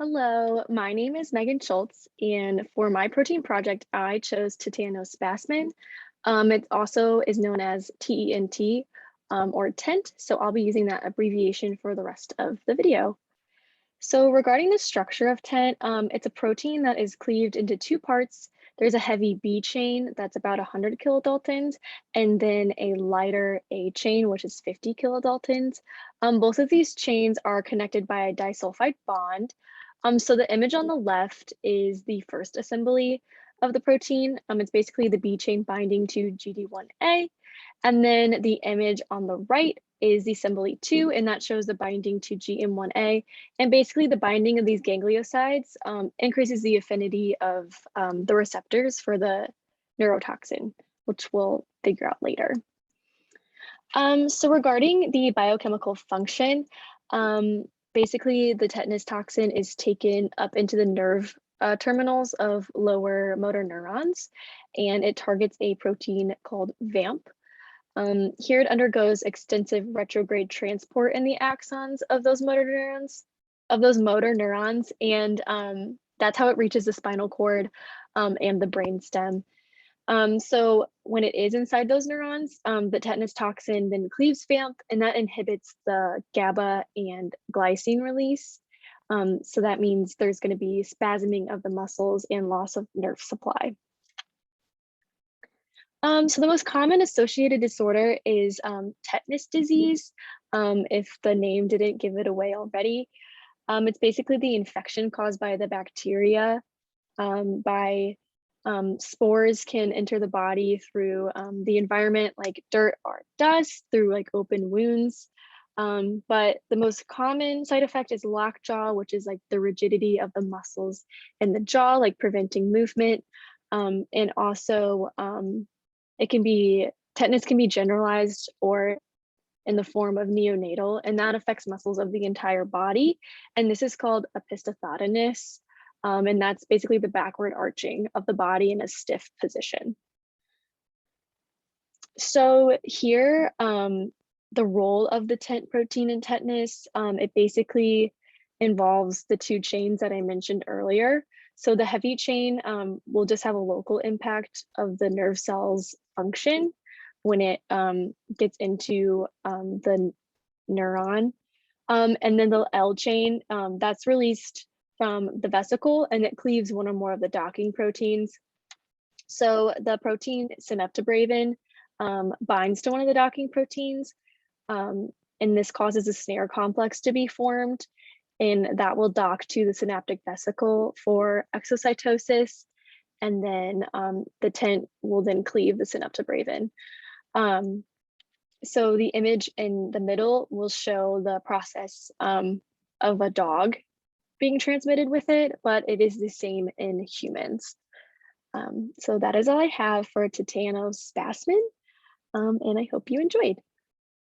Hello, my name is Megan Schultz, and for my protein project, I chose titanospasmin. It also is known as TENT or TENT, so I'll be using that abbreviation for the rest of the video. So regarding the structure of TENT, it's a protein that is cleaved into two parts. There's a heavy B chain that's about 100 kilodaltons, and then a lighter A chain, which is 50 kilodaltons. Both of these chains are connected by a disulfide bond. So the image on the left is the first assembly of the protein. It's basically the B chain binding to GD1A. And then the image on the right is the assembly 2, and that shows the binding to GM1A. And basically the binding of these gangliosides increases the affinity of the receptors for the neurotoxin, which we'll figure out later. So regarding the biochemical function, basically the tetanus toxin is taken up into the nerve terminals of lower motor neurons, and it targets a protein called VAMP. Here it undergoes extensive retrograde transport in the axons of those motor neurons, and that's how it reaches the spinal cord and the brain stem. So when it is inside those neurons, the tetanus toxin then cleaves VAMP, and that inhibits the GABA and glycine release. So that means there's going to be spasming of the muscles and loss of nerve supply. So the most common associated disorder is tetanus disease, if the name didn't give it away already. It's basically the infection caused by the bacteria. Spores can enter the body through the environment, like dirt or dust, through like open wounds. But the most common side effect is lockjaw, which is like the rigidity of the muscles in the jaw, like preventing movement. And also tetanus can be generalized or in the form of neonatal, and that affects muscles of the entire body. And this is called opisthototonus. And that's basically the backward arching of the body in a stiff position. So here, the role of the TENT protein in tetanus, it basically involves the two chains that I mentioned earlier. So the heavy chain will just have a local impact of the nerve cell's function when it gets into the neuron. And then the L chain, that's released from the vesicle, and it cleaves one or more of the docking proteins. So the protein synaptobravin binds to one of the docking proteins, and this causes a snare complex to be formed, and that will dock to the synaptic vesicle for exocytosis, and then the TENT will then cleave the synaptobravin. So the image in the middle will show the process of a dog being transmitted with it, but it is the same in humans. So that is all I have for titanospasmin, and I hope you enjoyed.